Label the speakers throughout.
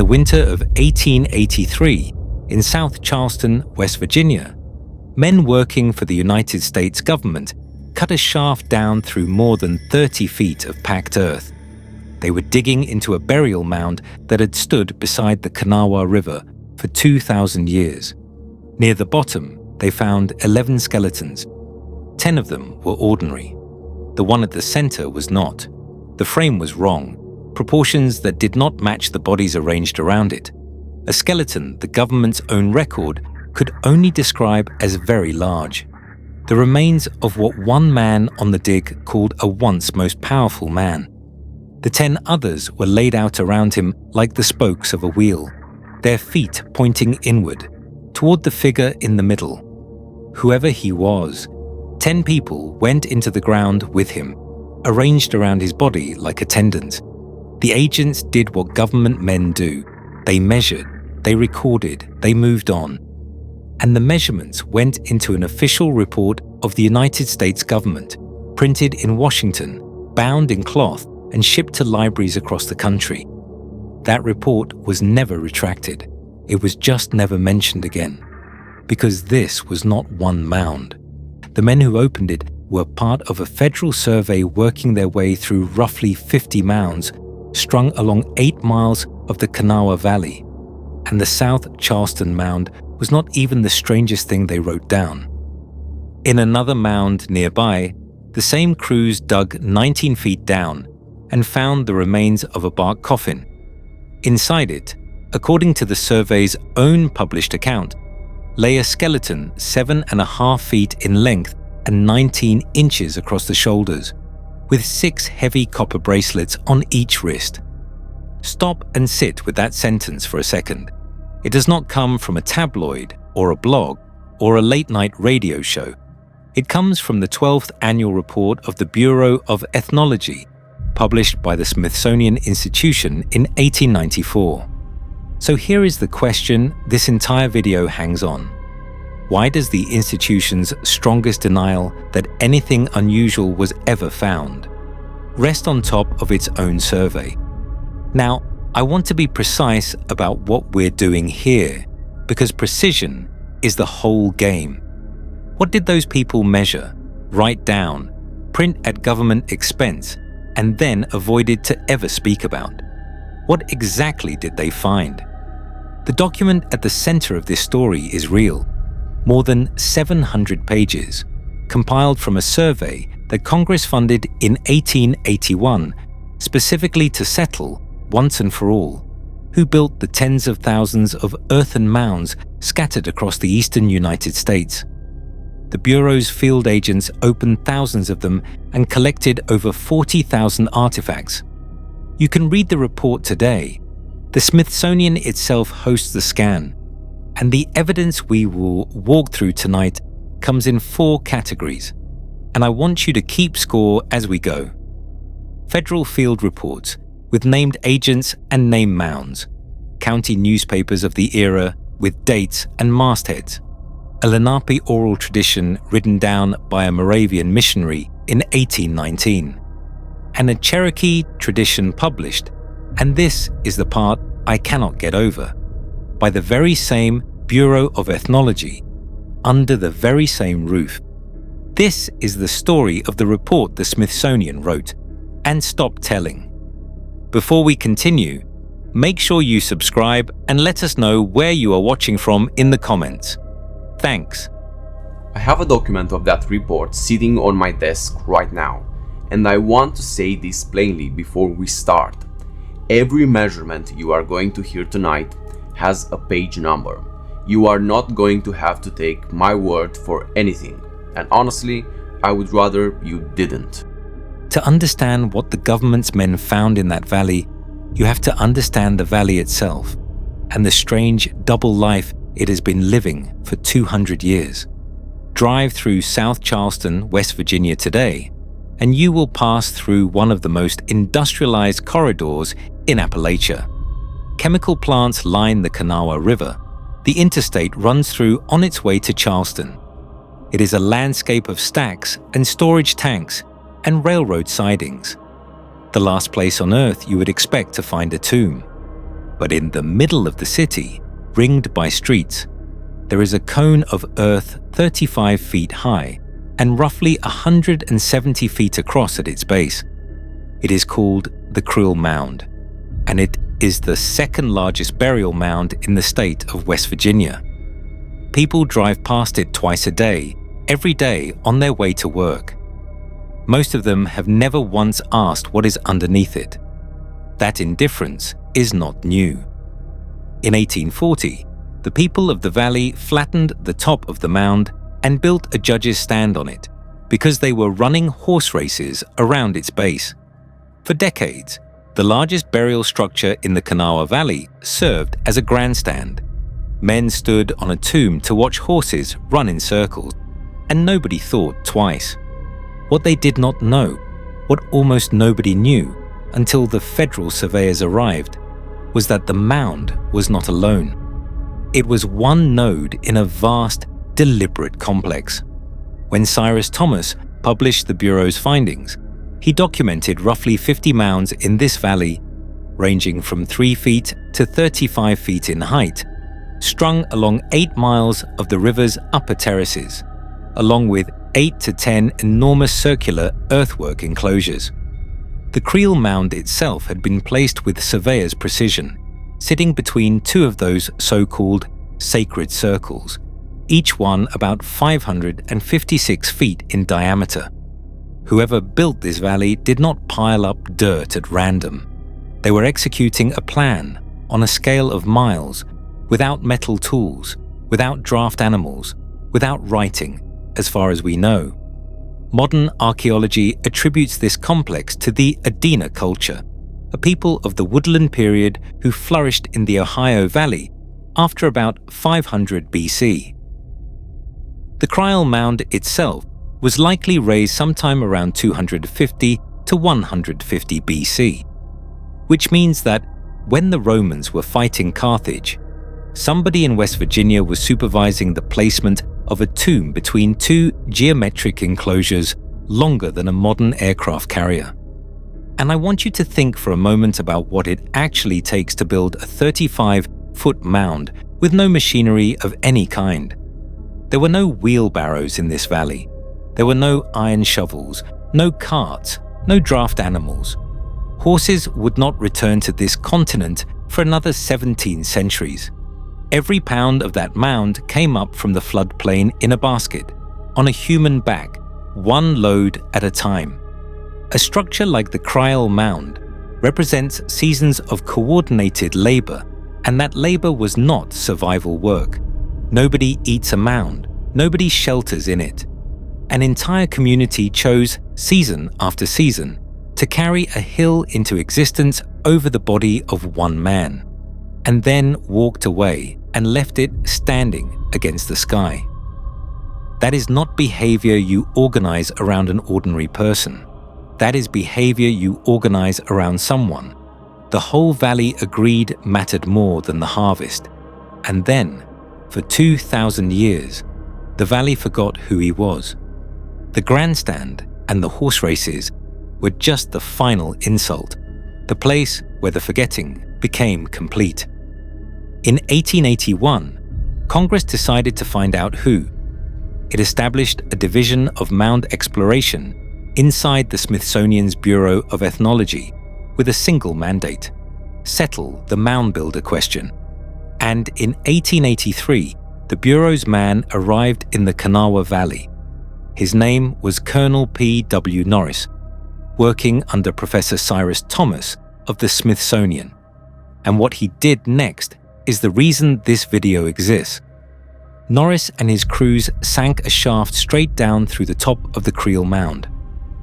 Speaker 1: the winter of 1883, in South Charleston, West Virginia, men working for the United States government cut a shaft down through more than 30 feet of packed earth. They were digging into a burial mound that had stood beside the Kanawha River for 2,000 years. Near the bottom, they found 11 skeletons. 10 of them were ordinary. The one at the center was not. The frame was wrong, proportions that did not match the bodies arranged around it. A skeleton the government's own record could only describe as very large. The remains of what one man on the dig called a once most powerful man. The 10 others were laid out around him like the spokes of a wheel, their feet pointing inward, toward the figure in the middle. Whoever he was, 10 people went into the ground with him, arranged around his body like attendants. The agents did what government men do. They measured, they recorded, they moved on. And the measurements went into an official report of the United States government, printed in Washington, bound in cloth, and shipped to libraries across the country. That report was never retracted. It was just never mentioned again. Because this was not one mound. The men who opened it were part of a federal survey working their way through roughly 50 mounds strung along 8 miles of the Kanawha Valley. And the South Charleston mound was not even the strangest thing they wrote down. In another mound nearby, the same crews dug 19 feet down and found the remains of a bark coffin. Inside it, according to the survey's own published account, lay a skeleton 7.5 feet in length and 19 inches across the shoulders, with 6 heavy copper bracelets on each wrist. Stop and sit with that sentence for a second. It does not come from a tabloid or a blog or a late-night radio show. It comes from the 12th annual report of the Bureau of Ethnology, published by the Smithsonian Institution in 1894. So here is the question this entire video hangs on. Why does the institution's strongest denial that anything unusual was ever found rest on top of its own survey? Now, I want to be precise about what we're doing here, because precision is the whole game. What did those people measure, write down, print at government expense, and then avoided to ever speak about? What exactly did they find? The document at the center of this story is real. More than 700 pages, compiled from a survey that Congress funded in 1881, specifically to settle, once and for all, who built the tens of thousands of earthen mounds scattered across the eastern United States. The Bureau's field agents opened thousands of them and collected over 40,000 artifacts. You can read the report today. The Smithsonian itself hosts the scan, and the evidence we will walk through tonight comes in 4 categories, and I want you to keep score as we go. Federal field reports with named agents and named mounds, county newspapers of the era with dates and mastheads, a Lenape oral tradition written down by a Moravian missionary in 1819, and a Cherokee tradition published, and this is the part I cannot get over, by the very same Bureau of Ethnology, under the very same roof. This is the story of the report the Smithsonian wrote, and stop telling. Before we continue, make sure you subscribe and let us know where you are watching from in the comments. Thanks.
Speaker 2: I have a document of that report sitting on my desk right now, and I want to say this plainly before we start. Every measurement you are going to hear tonight has a page number. You are not going to have to take my word for anything, and honestly, I would rather you didn't.
Speaker 1: To understand what the government's men found in that valley, you have to understand the valley itself and the strange double life it has been living for 200 years. Drive through South Charleston, West Virginia today, and you will pass through one of the most industrialized corridors in Appalachia. Chemical plants line the Kanawha River. The interstate runs through on its way to Charleston. It is a landscape of stacks and storage tanks and railroad sidings. The last place on Earth you would expect to find a tomb. But in the middle of the city, ringed by streets, there is a cone of earth 35 feet high and roughly 170 feet across at its base. It is called the Creel Mound, and it is the second largest burial mound in the state of West Virginia. People drive past it twice a day, every day on their way to work. Most of them have never once asked what is underneath it. That indifference is not new. In 1840, the people of the valley flattened the top of the mound and built a judge's stand on it because they were running horse races around its base. For decades, the largest burial structure in the Kanawha Valley served as a grandstand. Men stood on a tomb to watch horses run in circles, and nobody thought twice. What they did not know, what almost nobody knew until the federal surveyors arrived, was that the mound was not alone. It was one node in a vast, deliberate complex. When Cyrus Thomas published the Bureau's findings, he documented roughly 50 mounds in this valley, ranging from 3 feet to 35 feet in height, strung along 8 miles of the river's upper terraces, along with 8 to 10 enormous circular earthwork enclosures. The Creel Mound itself had been placed with surveyor's precision, sitting between 2 of those so-called sacred circles, each one about 556 feet in diameter. Whoever built this valley did not pile up dirt at random. They were executing a plan on a scale of miles, without metal tools, without draft animals, without writing, as far as we know. Modern archaeology attributes this complex to the Adena culture, a people of the woodland period who flourished in the Ohio Valley after about 500 BC. The Creel Mound itself was likely raised sometime around 250 to 150 BC, which means that when the Romans were fighting Carthage, somebody in West Virginia was supervising the placement of a tomb between 2 geometric enclosures longer than a modern aircraft carrier. And I want you to think for a moment about what it actually takes to build a 35-foot mound with no machinery of any kind. There were no wheelbarrows in this valley. There were no iron shovels, no carts, no draft animals. Horses would not return to this continent for another 17 centuries. Every pound of that mound came up from the floodplain in a basket, on a human back, one load at a time. A structure like the Creel Mound represents seasons of coordinated labor, and that labor was not survival work. Nobody eats a mound, nobody shelters in it. An entire community chose, season after season, to carry a hill into existence over the body of one man, and then walked away and left it standing against the sky. That is not behavior you organize around an ordinary person. That is behavior you organize around someone the whole valley agreed mattered more than the harvest. And then, for 2,000 years, the valley forgot who he was. The grandstand and the horse races were just the final insult, the place where the forgetting became complete. In 1881, Congress decided to find out who. It established a division of mound exploration inside the Smithsonian's Bureau of Ethnology with a single mandate: settle the mound builder question. And in 1883, the Bureau's man arrived in the Kanawha Valley. His name was Colonel P.W. Norris, working under Professor Cyrus Thomas of the Smithsonian. And what he did next is the reason this video exists. Norris and his crews sank a shaft straight down through the top of the Creel Mound.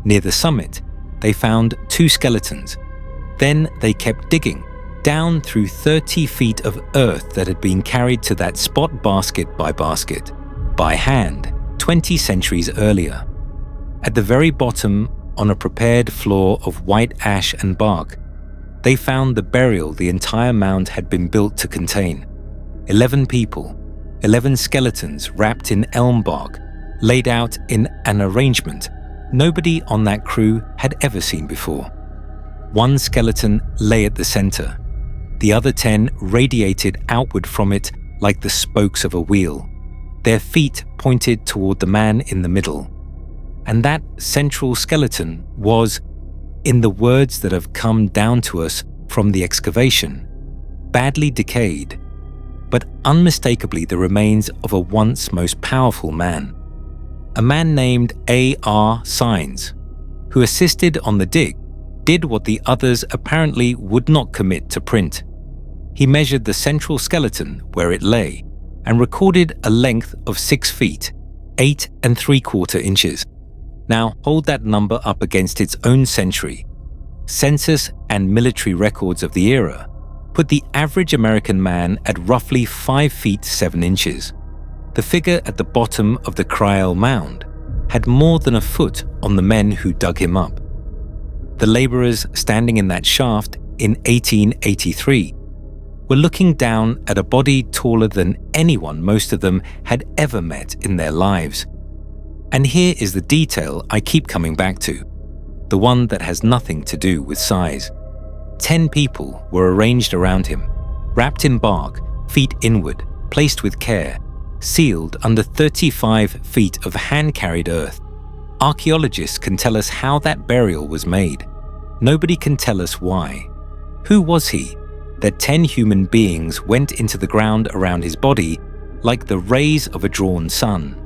Speaker 1: Near the summit, they found 2 skeletons. Then they kept digging, down through 30 feet of earth that had been carried to that spot basket, by hand, 20 centuries earlier. At the very bottom, on a prepared floor of white ash and bark, they found the burial the entire mound had been built to contain. 11 people, 11 skeletons wrapped in elm bark, laid out in an arrangement nobody on that crew had ever seen before. One skeleton lay at the center. The other 10 radiated outward from it like the spokes of a wheel. Their feet pointed toward the man in the middle. And that central skeleton was, in the words that have come down to us from the excavation, badly decayed, but unmistakably the remains of a once most powerful man. A man named A.R. Sines, who assisted on the dig, did what the others apparently would not commit to print. He measured the central skeleton where it lay and recorded a length of 6 feet, 8 3/4 inches. Now hold that number up against its own century. Census and military records of the era put the average American man at roughly 5 feet 7 inches. The figure at the bottom of the Cryell Mound had more than a foot on the men who dug him up. The laborers standing in that shaft in 1883 were looking down at a body taller than anyone most of them had ever met in their lives. And here is the detail I keep coming back to, the one that has nothing to do with size. 10 people were arranged around him, wrapped in bark, feet inward, placed with care, sealed under 35 feet of hand-carried earth. Archaeologists can tell us how that burial was made. Nobody can tell us why. Who was he that 10 human beings went into the ground around his body like the rays of a drawn sun?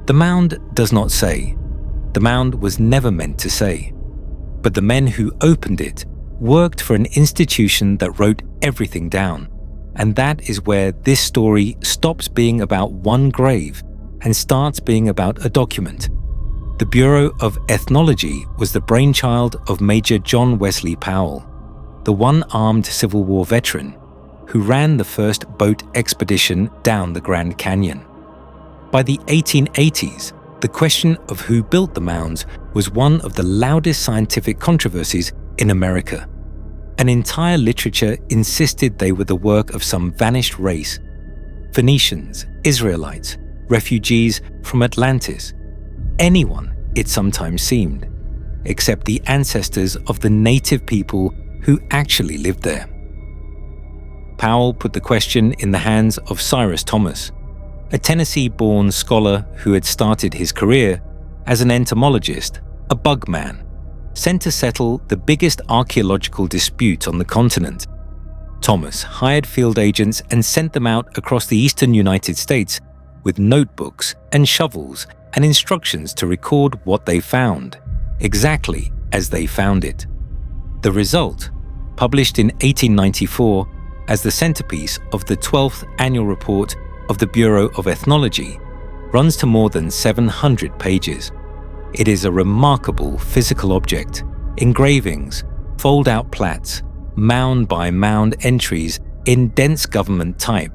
Speaker 1: The mound does not say. The mound was never meant to say. But the men who opened it worked for an institution that wrote everything down. And that is where this story stops being about one grave and starts being about a document. The Bureau of Ethnology was the brainchild of Major John Wesley Powell, the one-armed Civil War veteran who ran the first boat expedition down the Grand Canyon. By the 1880s, the question of who built the mounds was one of the loudest scientific controversies in America. An entire literature insisted they were the work of some vanished race: Phoenicians, Israelites, refugees from Atlantis. Anyone, it sometimes seemed, except the ancestors of the native people who actually lived there. Powell put the question in the hands of Cyrus Thomas, a Tennessee-born scholar who had started his career as an entomologist, a bug man, sent to settle the biggest archaeological dispute on the continent. Thomas hired field agents and sent them out across the eastern United States with notebooks and shovels and instructions to record what they found, exactly as they found it. The result, published in 1894 as the centerpiece of the 12th annual report of the Bureau of Ethnology, runs to more than 700 pages. It is a remarkable physical object: engravings, fold-out plats, mound-by-mound entries in dense government type,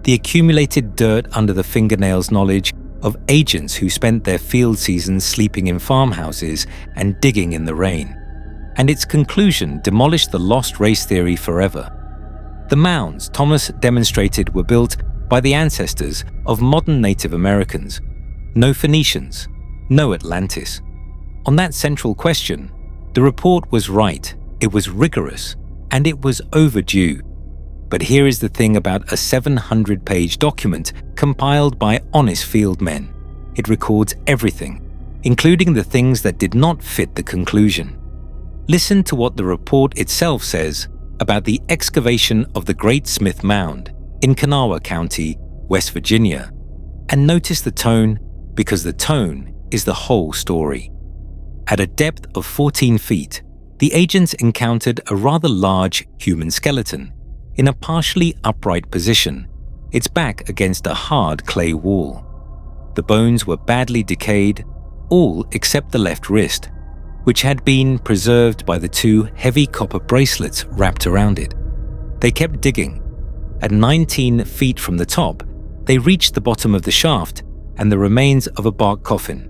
Speaker 1: the accumulated dirt under the fingernails knowledge of agents who spent their field seasons sleeping in farmhouses and digging in the rain. And its conclusion demolished the lost race theory forever. The mounds Thomas demonstrated were built by the ancestors of modern Native Americans. No Phoenicians, no Atlantis. On that central question, the report was right, it was rigorous, and it was overdue. But here is the thing about a 700-page document compiled by honest field men. It records everything, including the things that did not fit the conclusion. Listen to what the report itself says about the excavation of the Great Smith Mound in Kanawha County, West Virginia, and notice the tone, because the tone is the whole story. At a depth of 14 feet, the agents encountered a rather large human skeleton in a partially upright position, its back against a hard clay wall. The bones were badly decayed, all except the left wrist, which had been preserved by the 2 heavy copper bracelets wrapped around it. They kept digging. At 19 feet from the top, they reached the bottom of the shaft and the remains of a bark coffin.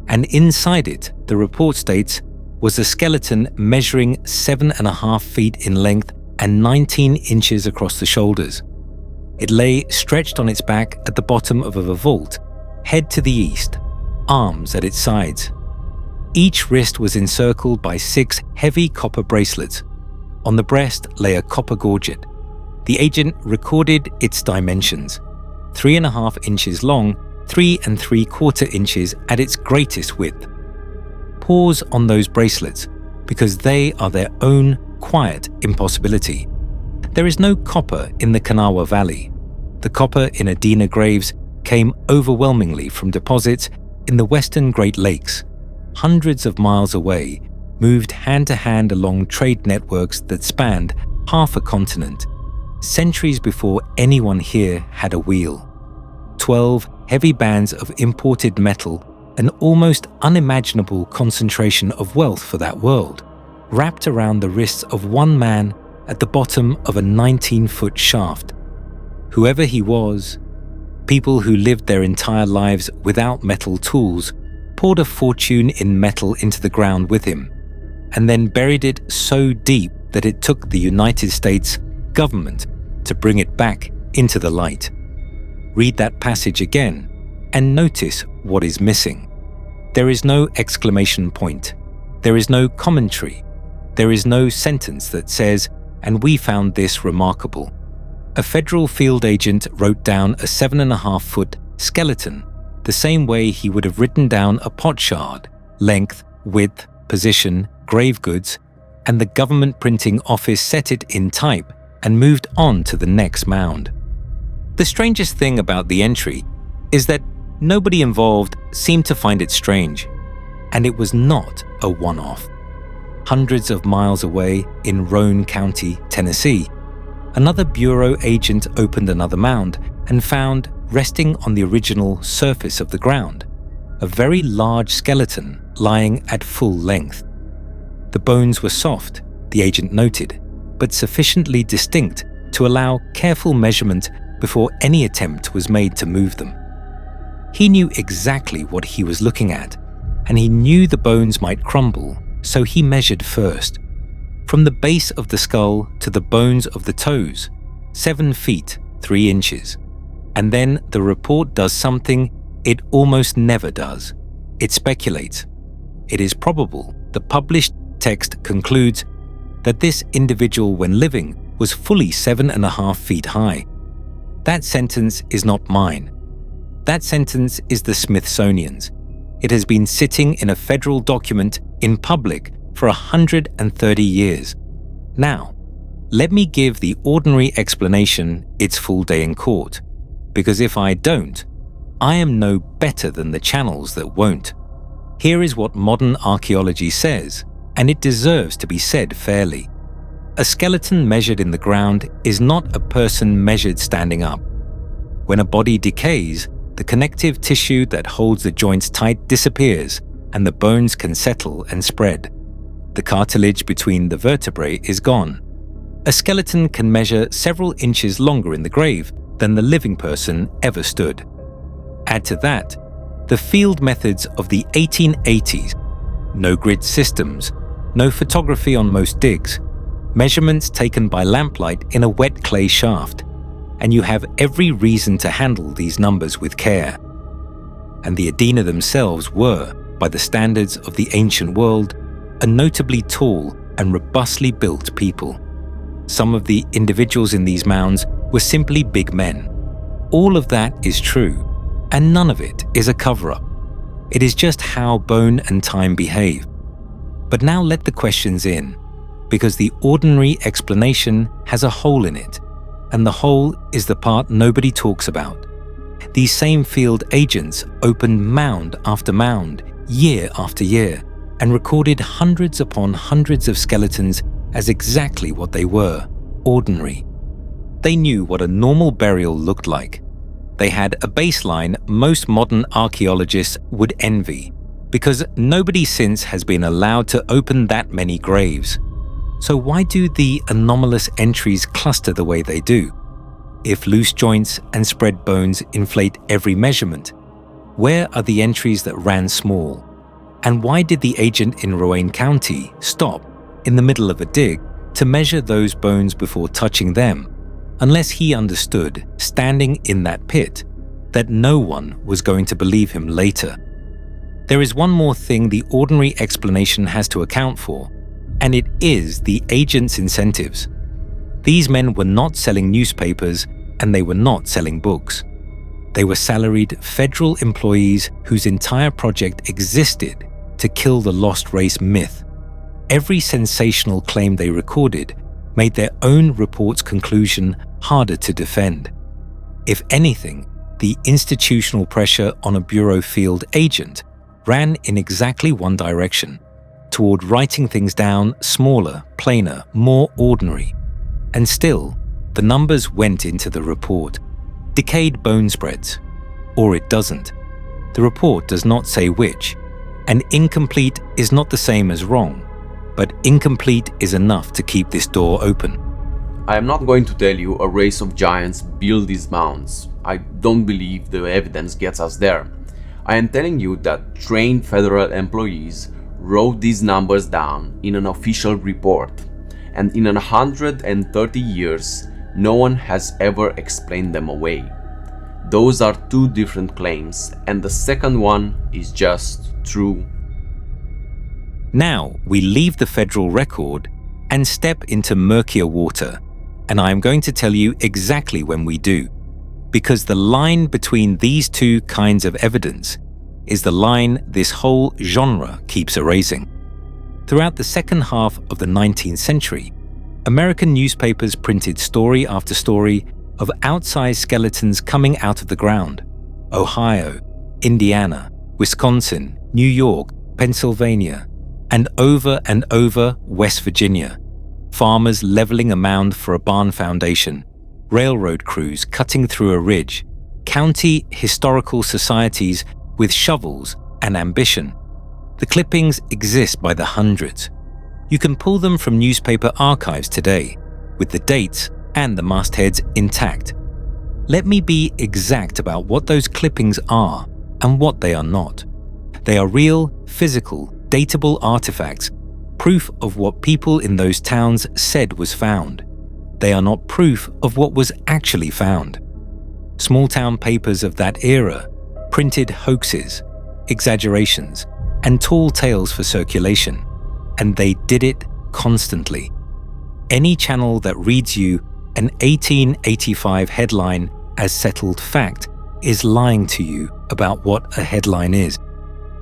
Speaker 1: And inside it, the report states, was a skeleton measuring 7.5 feet in length and 19 inches across the shoulders. It lay stretched on its back at the bottom of a vault, head to the east, arms at its sides. Each wrist was encircled by 6 heavy copper bracelets. On the breast lay a copper gorget. The agent recorded its dimensions: 3.5 inches long, 3 3/4 inches at its greatest width. Pause on those bracelets, because they are their own quiet impossibility. There is no copper in the Kanawha Valley. The copper in Adena graves came overwhelmingly from deposits in the western Great Lakes, hundreds of miles away, moved hand to hand along trade networks that spanned half a continent, centuries before anyone here had a wheel. 12 heavy bands of imported metal, an almost unimaginable concentration of wealth for that world, wrapped around the wrists of one man at the bottom of a 19-foot shaft. Whoever he was, people who lived their entire lives without metal tools poured a fortune in metal into the ground with him, and then buried it so deep that it took the United States government to bring it back into the light. Read that passage again and notice what is missing. There is no exclamation point. There is no commentary. There is no sentence that says, "And we found this remarkable." A federal field agent wrote down a 7.5-foot skeleton the same way he would have written down a potsherd, length, width, position, grave goods, and the government printing office set it in type and moved on to the next mound. The strangest thing about the entry is that nobody involved seemed to find it strange, and it was not a one-off. Hundreds of miles away in Roane County, Tennessee, another bureau agent opened another mound and found, resting on the original surface of the ground, a very large skeleton lying at full length. The bones were soft, the agent noted, but sufficiently distinct to allow careful measurement before any attempt was made to move them. He knew exactly what he was looking at, and he knew the bones might crumble, so he measured first. From the base of the skull to the bones of the toes, 7 feet, 3 inches. And then the report does something it almost never does. It speculates. It is probable the published text concludes that this individual, when living, was fully 7.5 feet high. That sentence is not mine. That sentence is the Smithsonian's. It has been sitting in a federal document in public for 130 years. Now, let me give the ordinary explanation its full day in court, because if I don't, I am no better than the channels that won't. Here is what modern archaeology says, and it deserves to be said fairly. A skeleton measured in the ground is not a person measured standing up. When a body decays, the connective tissue that holds the joints tight disappears, and the bones can settle and spread. The cartilage between the vertebrae is gone. A skeleton can measure several inches longer in the grave than the living person ever stood. Add to that the field methods of the 1880s, no grid systems, no photography on most digs, measurements taken by lamplight in a wet clay shaft, and you have every reason to handle these numbers with care. And the Adena themselves were, by the standards of the ancient world, a notably tall and robustly built people. Some of the individuals in these mounds were simply big men. All of that is true, and none of it is a cover-up. It is just how bone and time behave. But now let the questions in, because the ordinary explanation has a hole in it, and the hole is the part nobody talks about. These same field agents opened mound after mound, year after year, and recorded hundreds upon hundreds of skeletons as exactly what they were, ordinary. They knew what a normal burial looked like. They had a baseline most modern archaeologists would envy, because nobody since has been allowed to open that many graves. So why do the anomalous entries cluster the way they do? If loose joints and spread bones inflate every measurement, where are the entries that ran small? And why did the agent in Roane County stop in the middle of a dig to measure those bones before touching them, unless he understood, standing in that pit, that no one was going to believe him later? There is one more thing the ordinary explanation has to account for, And it is the agents' incentives. These men were not selling newspapers and they were not selling books. They were salaried federal employees whose entire project existed to kill the lost race myth. Every sensational claim they recorded made their own report's conclusion harder to defend. If anything, the institutional pressure on a bureau field agent ran in exactly one direction, toward writing things down smaller, plainer, more ordinary. And still, the numbers went into the report. Decayed bone spreads. Or it doesn't. The report does not say which. And incomplete is not the same as wrong, but incomplete is enough to keep this door open.
Speaker 2: I am not going to tell you a race of giants built these mounds. I don't believe the evidence gets us there. I am telling you that trained federal employees wrote these numbers down in an official report, and in 130 years, no one has ever explained them away. Those are two different claims, and the second one is just true.
Speaker 1: Now we leave the federal record and step into murkier water, and I am going to tell you exactly when we do, because the line between these two kinds of evidence is the line this whole genre keeps erasing. Throughout the second half of the 19th century, American newspapers printed story after story of outsized skeletons coming out of the ground. Ohio, Indiana, Wisconsin, New York, Pennsylvania, and over West Virginia. Farmers leveling a mound for a barn foundation, railroad crews cutting through a ridge, county historical societies with shovels and ambition. The clippings exist by the hundreds. You can pull them from newspaper archives today, with the dates and the mastheads intact. Let me be exact about what those clippings are and what they are not. They are real, physical, datable artifacts, proof of what people in those towns said was found. They are not proof of what was actually found. Small-town papers of that era printed hoaxes, exaggerations, and tall tales for circulation, and they did it constantly. Any channel that reads you an 1885 headline as settled fact is lying to you about what a headline is.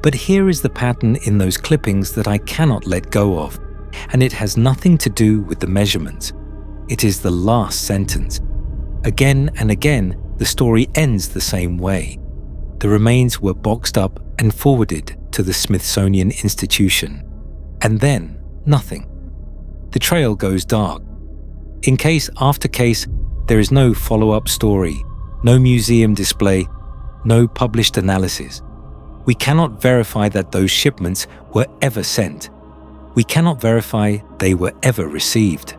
Speaker 1: But here is the pattern in those clippings that I cannot let go of, and it has nothing to do with the measurements. It is the last sentence. Again and again, the story ends the same way. The remains were boxed up and forwarded to the Smithsonian Institution. And then, nothing. The trail goes dark. In case after case, there is no follow-up story, no museum display, no published analysis. We cannot verify that those shipments were ever sent. We cannot verify they were ever received.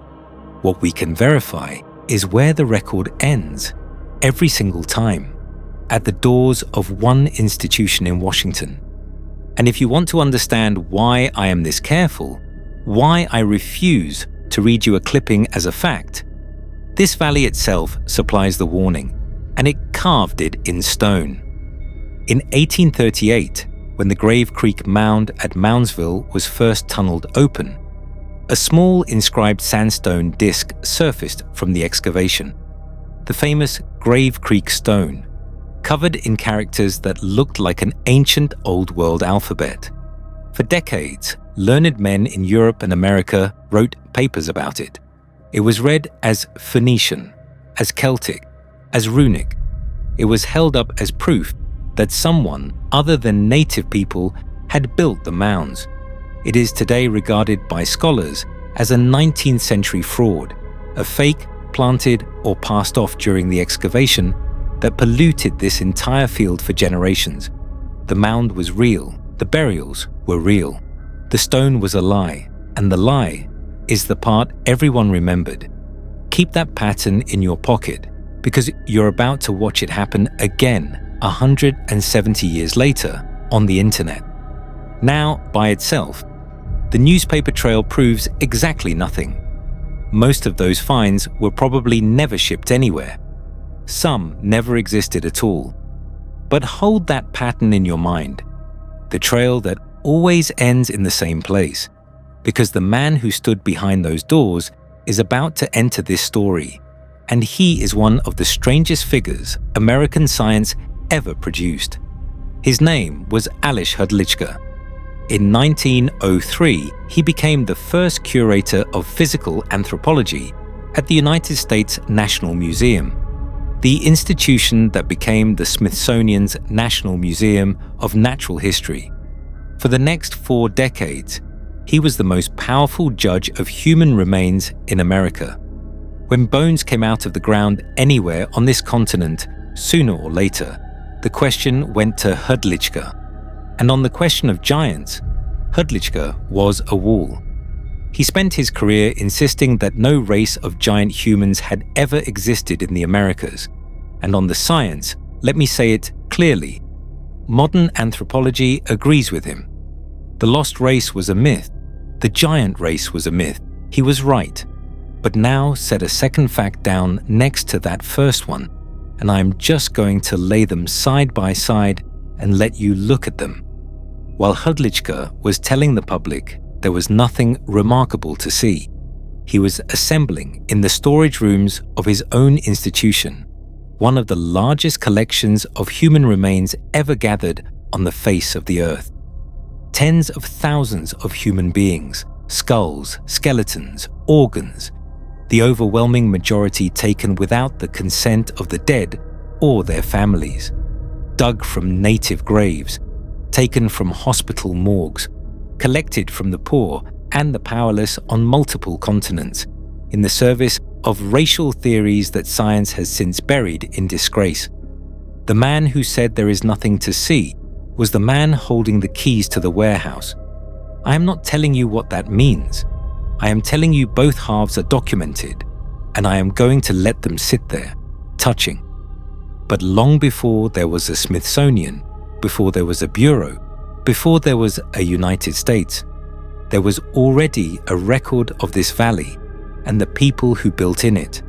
Speaker 1: What we can verify is where the record ends, every single time, at the doors of one institution in Washington. And if you want to understand why I am this careful, why I refuse to read you a clipping as a fact, this valley itself supplies the warning, and it carved it in stone. In 1838, when the Grave Creek Mound at Moundsville was first tunneled open, a small inscribed sandstone disc surfaced from the excavation. The famous Grave Creek stone, covered in characters that looked like an ancient Old World alphabet. For decades, learned men in Europe and America wrote papers about it. It was read as Phoenician, as Celtic, as runic. It was held up as proof that someone other than native people had built the mounds. It is today regarded by scholars as a 19th century fraud, a fake planted or passed off during the excavation that polluted this entire field for generations. The mound was real, the burials were real. The stone was a lie, and the lie is the part everyone remembered. Keep that pattern in your pocket, because you're about to watch it happen again 170 years later on the internet. Now, by itself, the newspaper trail proves exactly nothing. Most of those finds were probably never shipped anywhere. Some never existed at all. But hold that pattern in your mind. The trail that always ends in the same place. because the man who stood behind those doors is about to enter this story, and he is one of the strangest figures American science ever produced. His name was Alois Hrdlicka. In 1903, he became the first curator of physical anthropology at the United States National Museum, the institution that became the Smithsonian's National Museum of Natural History. For the next 4 decades, he was the most powerful judge of human remains in America. When bones came out of the ground anywhere on this continent, sooner or later, the question went to Hrdlicka. And on the question of giants, Hrdlicka was a wall. He spent his career insisting that no race of giant humans had ever existed in the Americas. And on the science, let me say it clearly, modern anthropology agrees with him. The lost race was a myth. The giant race was a myth. He was right. But now set a second fact down next to that first one, and I'm just going to lay them side by side and let you look at them. While Hrdlicka was telling the public there was nothing remarkable to see, he was assembling in the storage rooms of his own institution one of the largest collections of human remains ever gathered on the face of the earth. Tens of thousands of human beings, skulls, skeletons, organs, the overwhelming majority taken without the consent of the dead or their families, dug from native graves, taken from hospital morgues, collected from the poor and the powerless on multiple continents, in the service of racial theories that science has since buried in disgrace. The man who said there is nothing to see was the man holding the keys to the warehouse. I am not telling you what that means. I am telling you both halves are documented, and I am going to let them sit there, touching. But long before there was a Smithsonian, before there was a bureau, before there was a United States, there was already a record of this valley and the people who built in it.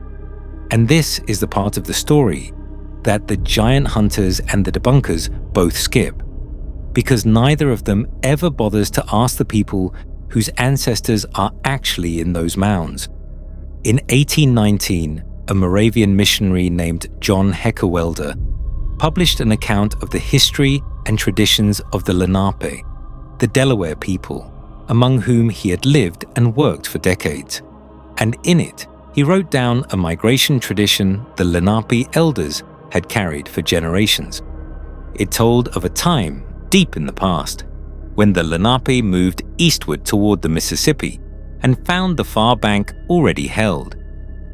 Speaker 1: And this is the part of the story that the giant hunters and the debunkers both skip, because neither of them ever bothers to ask the people whose ancestors are actually in those mounds. In 1819, a Moravian missionary named John Heckewelder published an account of the history and traditions of the Lenape, the Delaware people, among whom he had lived and worked for decades. And in it, he wrote down a migration tradition the Lenape elders had carried for generations. It told of a time deep in the past when the Lenape moved eastward toward the Mississippi and found the far bank already held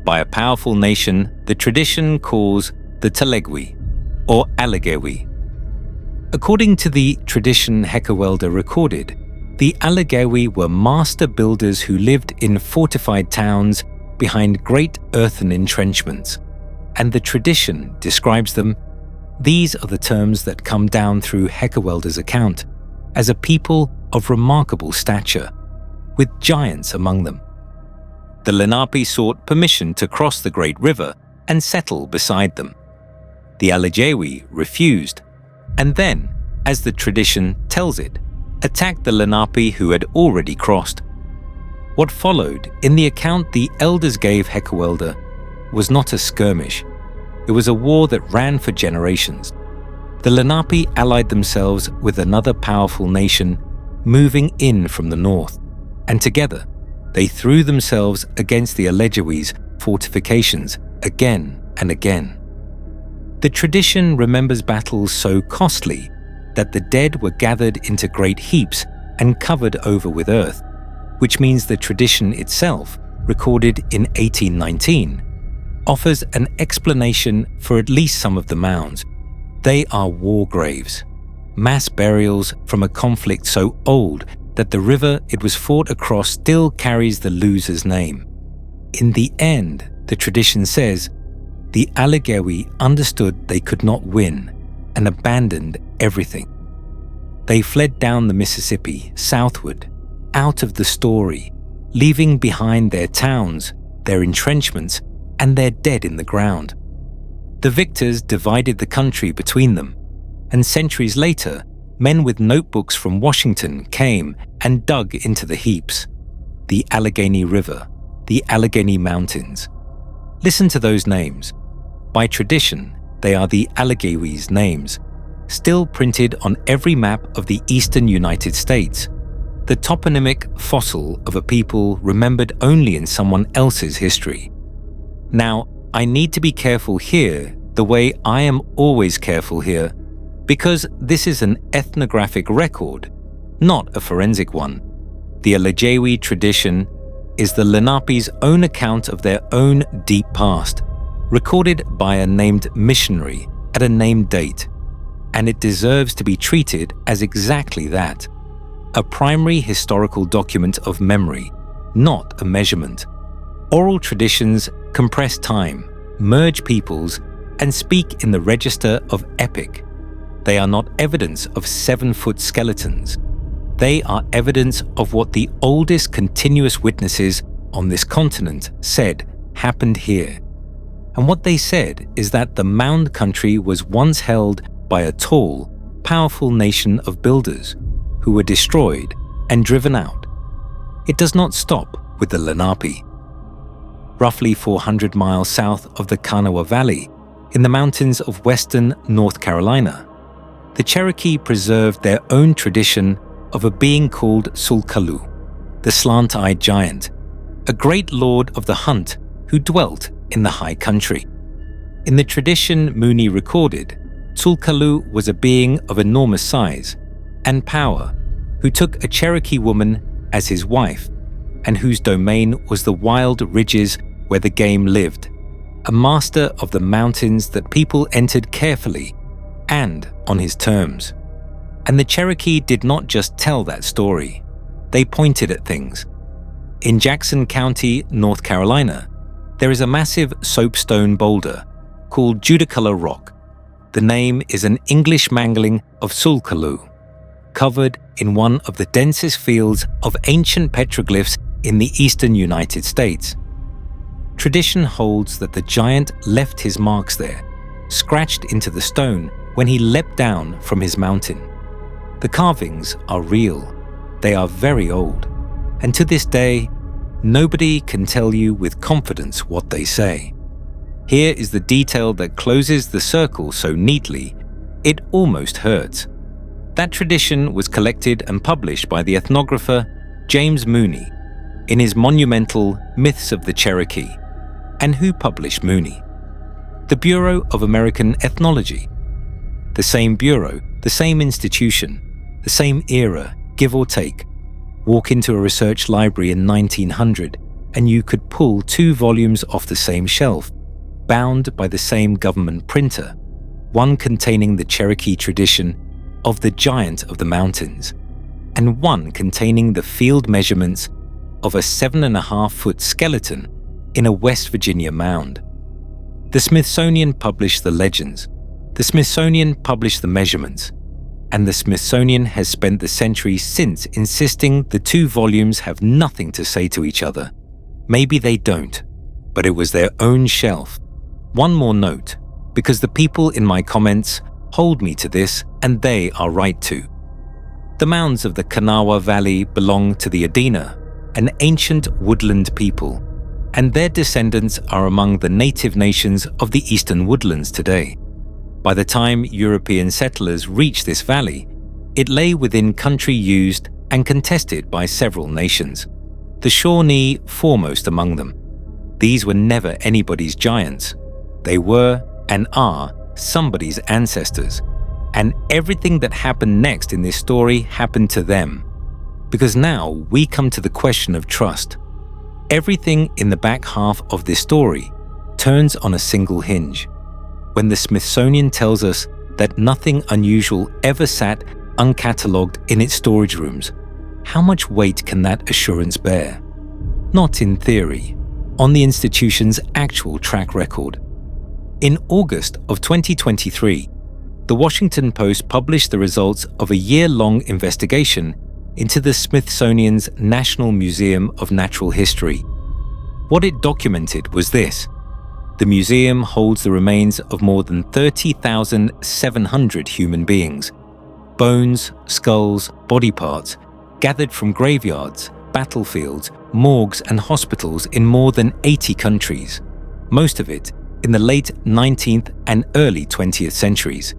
Speaker 1: by a powerful nation the tradition calls the Telegui or Allegheny. According to the tradition Heckewelder recorded, the Allegheny were master builders who lived in fortified towns behind great earthen entrenchments, and the tradition describes them, these are the terms that come down through Heckewelder's account, as a people of remarkable stature, with giants among them. The Lenape sought permission to cross the great river and settle beside them. The Allegheny refused, and then, as the tradition tells it, attacked the Lenape who had already crossed. What followed in the account the elders gave Heckewelder was not a skirmish. It was a war that ran for generations. The Lenape allied themselves with another powerful nation moving in from the north, and together they threw themselves against the Alleghany's fortifications again and again. The tradition remembers battles so costly that the dead were gathered into great heaps and covered over with earth, which means the tradition itself, recorded in 1819, offers an explanation for at least some of the mounds. They are war graves, mass burials from a conflict so old that the river it was fought across still carries the loser's name. In the end, the tradition says, the Allegheny understood they could not win and abandoned everything. They fled down the Mississippi southward, out of the story, leaving behind their towns, their entrenchments, and their dead in the ground. The victors divided the country between them, and centuries later, men with notebooks from Washington came and dug into the heaps, the Allegheny River, the Allegheny Mountains. Listen to those names. By tradition, they are the Alleghenies names, still printed on every map of the eastern United States, the toponymic fossil of a people remembered only in someone else's history. Now, I need to be careful here the way I am always careful here, because this is an ethnographic record, not a forensic one. The Allegheny tradition is the Lenape's own account of their own deep past, recorded by a named missionary at a named date, and it deserves to be treated as exactly that, a primary historical document of memory, not a measurement. Oral traditions compress time, merge peoples, and speak in the register of epic. They are not evidence of 7-foot skeletons. They are evidence of what the oldest continuous witnesses on this continent said happened here. And what they said is that the Mound country was once held by a tall, powerful nation of builders who were destroyed and driven out. It does not stop with the Lenape. Roughly 400 miles south of the Kanawha Valley, in the mountains of western North Carolina, the Cherokee preserved their own tradition of a being called Sulkalu, the slant-eyed giant, a great lord of the hunt who dwelt in the high country. In the tradition Mooney recorded, Sulkalu was a being of enormous size and power who took a Cherokee woman as his wife and whose domain was the wild ridges where the game lived, a master of the mountains that people entered carefully and on his terms. And the Cherokee did not just tell that story, they pointed at things. In Jackson County, North Carolina, there is a massive soapstone boulder called Judiculla Rock. The name is an English mangling of Sulkalu, covered in one of the densest fields of ancient petroglyphs in the eastern United States. Tradition holds that the giant left his marks there, scratched into the stone when he leapt down from his mountain. The carvings are real, they are very old, and to this day, nobody can tell you with confidence what they say. Here is the detail that closes the circle so neatly, it almost hurts. That tradition was collected and published by the ethnographer James Mooney in his monumental Myths of the Cherokee. And who published Mooney? The Bureau of American Ethnology. The same bureau, the same institution, the same era, give or take. Walk into a research library in 1900 and you could pull 2 volumes off the same shelf, bound by the same government printer, one containing the Cherokee tradition of the giant of the mountains, and one containing the field measurements of a 7.5-foot skeleton in a West Virginia mound. The Smithsonian published the legends, the Smithsonian published the measurements, and the Smithsonian has spent the centuries since insisting the 2 volumes have nothing to say to each other. Maybe they don't, but it was their own shelf. One more note, because the people in my comments hold me to this, and they are right to. The mounds of the Kanawha Valley belong to the Adena, an ancient woodland people, and their descendants are among the native nations of the eastern woodlands today. By the time European settlers reached this valley, it lay within country used and contested by several nations, the Shawnee foremost among them. These were never anybody's giants. They were and are somebody's ancestors, and everything that happened next in this story happened to them. Because now we come to the question of trust. Everything in the back half of this story turns on a single hinge. When the Smithsonian tells us that nothing unusual ever sat uncatalogued in its storage rooms, how much weight can that assurance bear? Not in theory, on the institution's actual track record. In August of 2023, the Washington Post published the results of a year-long investigation into the Smithsonian's National Museum of Natural History. What it documented was this: the museum holds the remains of more than 30,700 human beings. Bones, skulls, body parts, gathered from graveyards, battlefields, morgues and hospitals in more than 80 countries, most of it in the late 19th and early 20th centuries,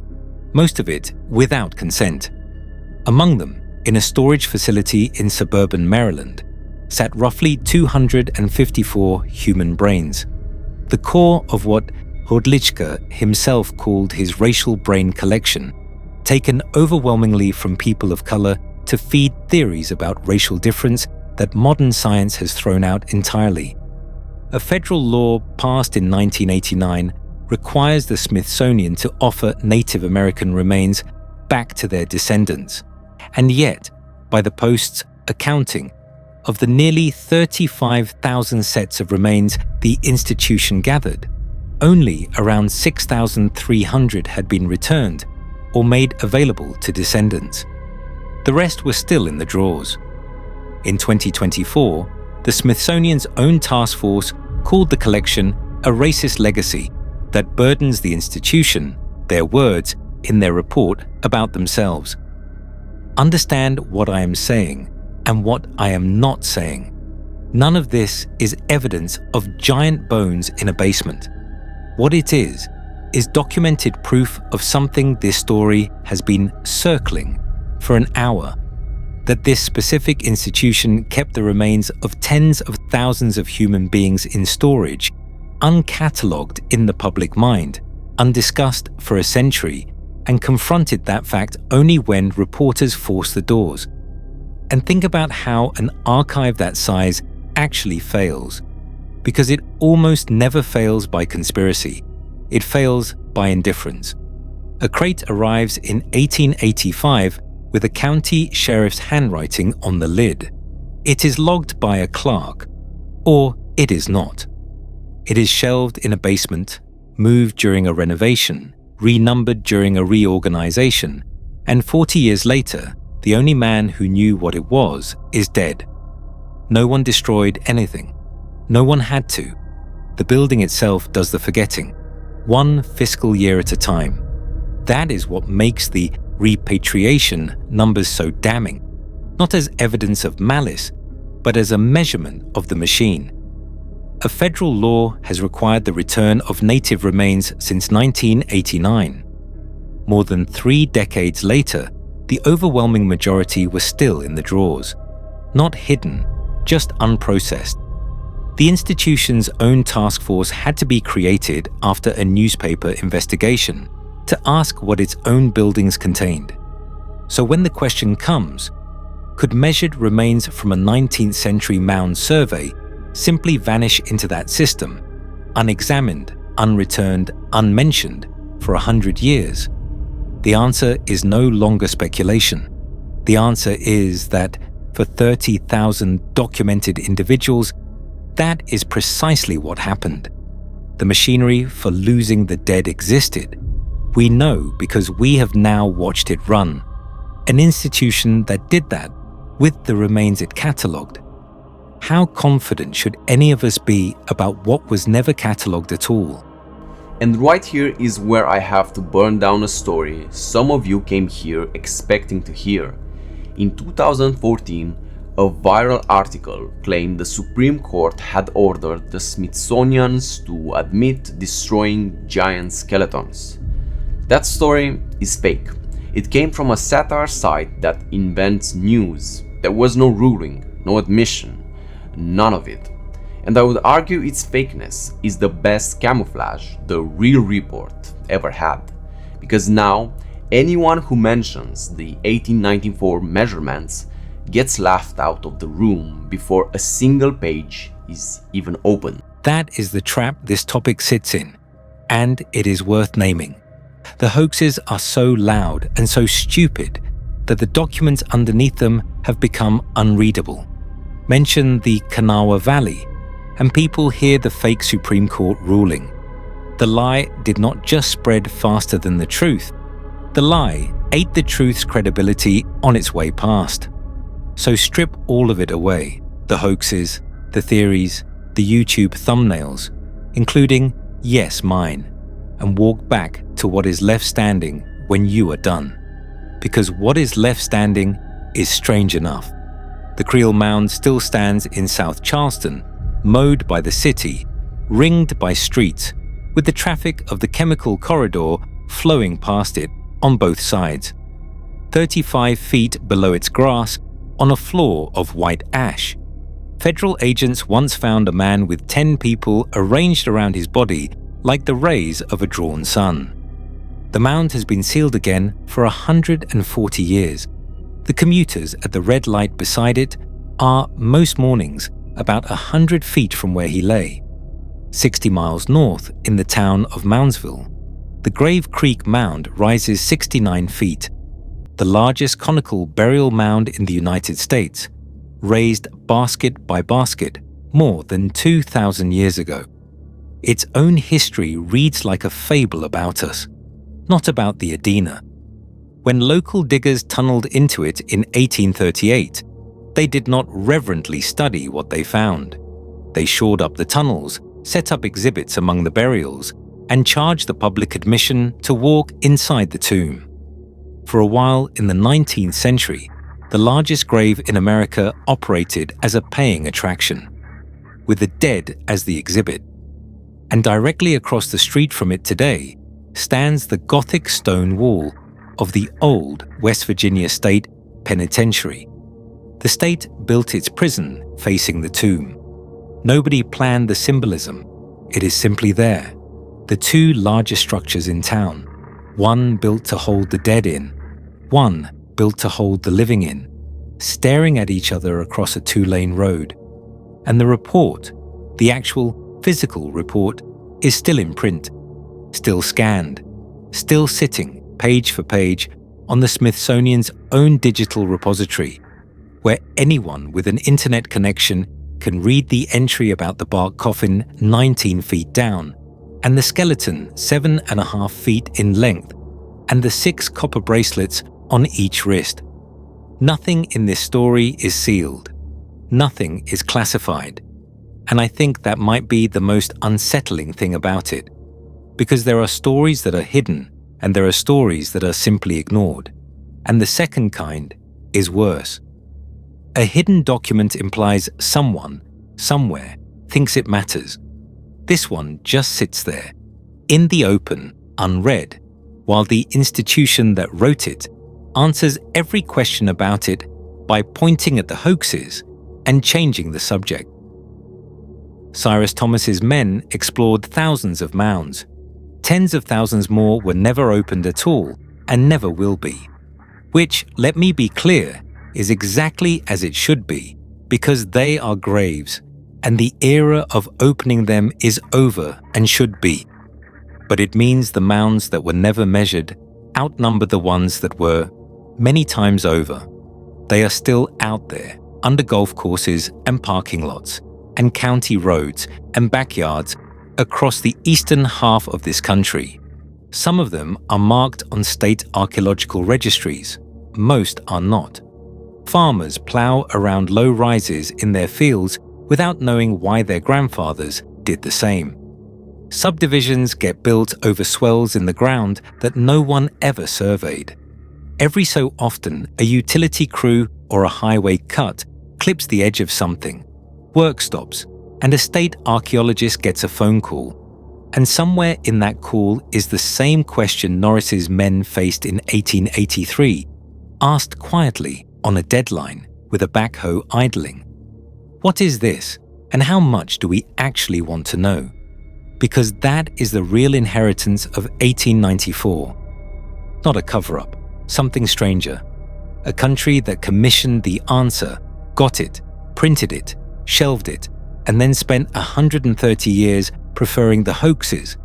Speaker 1: most of it without consent. Among them, in a storage facility in suburban Maryland, sat roughly 254 human brains, the core of what Hodlichka himself called his racial brain collection, taken overwhelmingly from people of color to feed theories about racial difference that modern science has thrown out entirely. A federal law passed in 1989 requires the Smithsonian to offer Native American remains back to their descendants. And yet, by the Post's accounting, of the nearly 35,000 sets of remains the institution gathered, only around 6,300 had been returned or made available to descendants. The rest were still in the drawers. In 2024, the Smithsonian's own task force called the collection a racist legacy that burdens the institution, their words, in their report about themselves. Understand what I am saying and what I am not saying. None of this is evidence of giant bones in a basement. What it is documented proof of something this story has been circling for an hour, that this specific institution kept the remains of tens of thousands of human beings in storage, uncatalogued in the public mind, undiscussed for a century, and confronted that fact only when reporters forced the doors. And think about how an archive that size actually fails, because it almost never fails by conspiracy. It fails by indifference. A crate arrives in 1885 with a county sheriff's handwriting on the lid. It is logged by a clerk, or it is not. It is shelved in a basement, moved during a renovation, renumbered during a reorganization, and 40 years later, the only man who knew what it was is dead. No one destroyed anything. No one had to. The building itself does the forgetting, one fiscal year at a time. That is what makes the repatriation numbers so damning, not as evidence of malice, but as a measurement of the machine. A federal law has required the return of native remains since 1989. More than 3 decades later, the overwhelming majority were still in the drawers, not hidden, just unprocessed. The institution's own task force had to be created after a newspaper investigation to ask what its own buildings contained. So when the question comes, could measured remains from a 19th century mound survey simply vanish into that system, unexamined, unreturned, unmentioned, for 100 years? The answer is no longer speculation. The answer is that for 30,000 documented individuals, that is precisely what happened. The machinery for losing the dead existed. We know because we have now watched it run. An institution that did that with the remains it catalogued. How confident should any of us be about what was never catalogued at all?
Speaker 2: And right here is where I have to burn down a story some of you came here expecting to hear. In 2014, a viral article claimed the Supreme Court had ordered the Smithsonians to admit destroying giant skeletons. That story is fake. It came from a satire site that invents news. There was no ruling, no admission, none of it. And I would argue its fakeness is the best camouflage the real report ever had. Because now, anyone who mentions the 1894 measurements gets laughed out of the room before a single page is even open.
Speaker 1: That is the trap this topic sits in, and it is worth naming. The hoaxes are so loud and so stupid that the documents underneath them have become unreadable. Mention the Kanawha Valley, and people hear the fake Supreme Court ruling. The lie did not just spread faster than the truth. The lie ate the truth's credibility on its way past. So strip all of it away, the hoaxes, the theories, the YouTube thumbnails, including "Yes, mine," and walk back to what is left standing when you are done. Because what is left standing is strange enough. The Creel Mound still stands in South Charleston, mowed by the city, ringed by streets, with the traffic of the chemical corridor flowing past it on both sides. 35 feet below its grass, on a floor of white ash, federal agents once found a man with 10 people arranged around his body like the rays of a drawn sun. The mound has been sealed again for 140 years. The commuters at the red light beside it are, most mornings, about 100 feet from where he lay. 60 miles north, in the town of Moundsville, the Grave Creek Mound rises 69 feet, the largest conical burial mound in the United States, raised basket by basket more than 2,000 years ago. Its own history reads like a fable about us, not about the Adena. When local diggers tunneled into it in 1838, they did not reverently study what they found. They shored up the tunnels, set up exhibits among the burials, and charged the public admission to walk inside the tomb. For a while in the 19th century, the largest grave in America operated as a paying attraction, with the dead as the exhibit. And directly across the street from it today stands the Gothic stone wall of the old West Virginia State Penitentiary. The state built its prison facing the tomb. Nobody planned the symbolism. It is simply there. The two largest structures in town, one built to hold the dead in, one built to hold the living in, staring at each other across a two-lane road. And the report, the actual physical report, is still in print, still scanned, still sitting page for page on the Smithsonian's own digital repository, where anyone with an internet connection can read the entry about the bark coffin 19 feet down, and the skeleton 7.5 feet in length, and the 6 copper bracelets on each wrist. Nothing in this story is sealed. Nothing is classified. And I think that might be the most unsettling thing about it, because there are stories that are hidden and there are stories that are simply ignored. And the second kind is worse. A hidden document implies someone, somewhere, thinks it matters. This one just sits there, in the open, unread, while the institution that wrote it answers every question about it by pointing at the hoaxes and changing the subject. Cyrus Thomas's men explored thousands of mounds. Tens of thousands more were never opened at all and never will be. Which, let me be clear, is exactly as it should be, because they are graves, and the era of opening them is over and should be. But it means the mounds that were never measured outnumber the ones that were, many times over. They are still out there, under golf courses and parking lots, and county roads and backyards across the eastern half of this country. Some of them are marked on state archaeological registries, most are not. Farmers plow around low rises in their fields without knowing why their grandfathers did the same. Subdivisions get built over swells in the ground that no one ever surveyed. Every so often, a utility crew or a highway cut clips the edge of something. Work stops, and a state archaeologist gets a phone call. And somewhere in that call is the same question Norris's men faced in 1883, asked quietly on a deadline with a backhoe idling. What is this, and how much do we actually want to know? Because that is the real inheritance of 1894. Not a cover-up, something stranger. A country that commissioned the answer, got it, printed it, shelved it, and then spent 130 years preferring the hoaxes,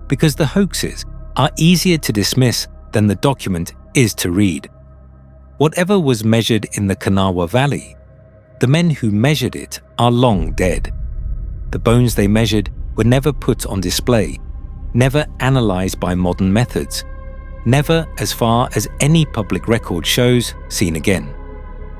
Speaker 1: because the hoaxes are easier to dismiss than the document is to read. Whatever was measured in the Kanawha Valley, the men who measured it are long dead. The bones they measured were never put on display, never analyzed by modern methods, never, as far as any public record shows, seen again.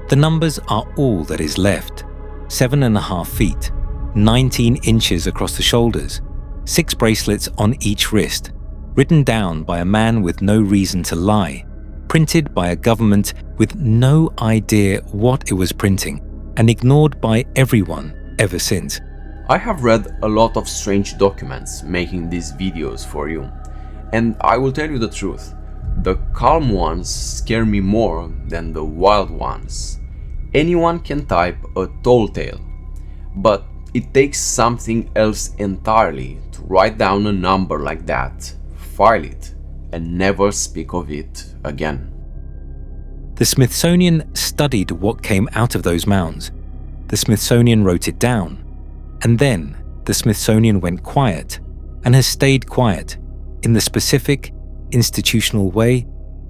Speaker 1: The numbers are all that is left: 7.5 feet, 19 inches across the shoulders, 6 bracelets on each wrist, written down by a man with no reason to lie, printed by a government with no idea what it was printing, and ignored by everyone ever since.
Speaker 2: I have read a lot of strange documents making these videos for you, and I will tell you the truth. The calm ones scare me more than the wild ones. Anyone can type a tall tale, but it takes something else entirely to write down a number like that, file it, and never speak of it again.
Speaker 1: The Smithsonian studied what came out of those mounds. The Smithsonian wrote it down. And then the Smithsonian went quiet and has stayed quiet in the specific, institutional way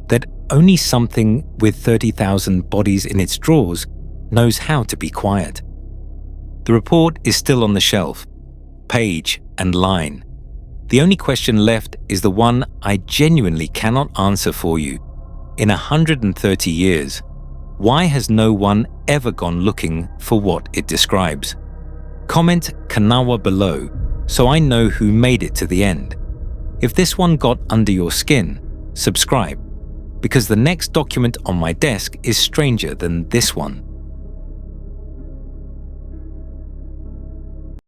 Speaker 1: that only something with 30,000 bodies in its drawers knows how to be quiet. The report is still on the shelf, page and line. The only question left is the one I genuinely cannot answer for you. In 130 years, why has no one ever gone looking for what it describes? Comment Kanawha below so I know who made it to the end. If this one got under your skin, subscribe, because the next document on my desk is stranger than this one.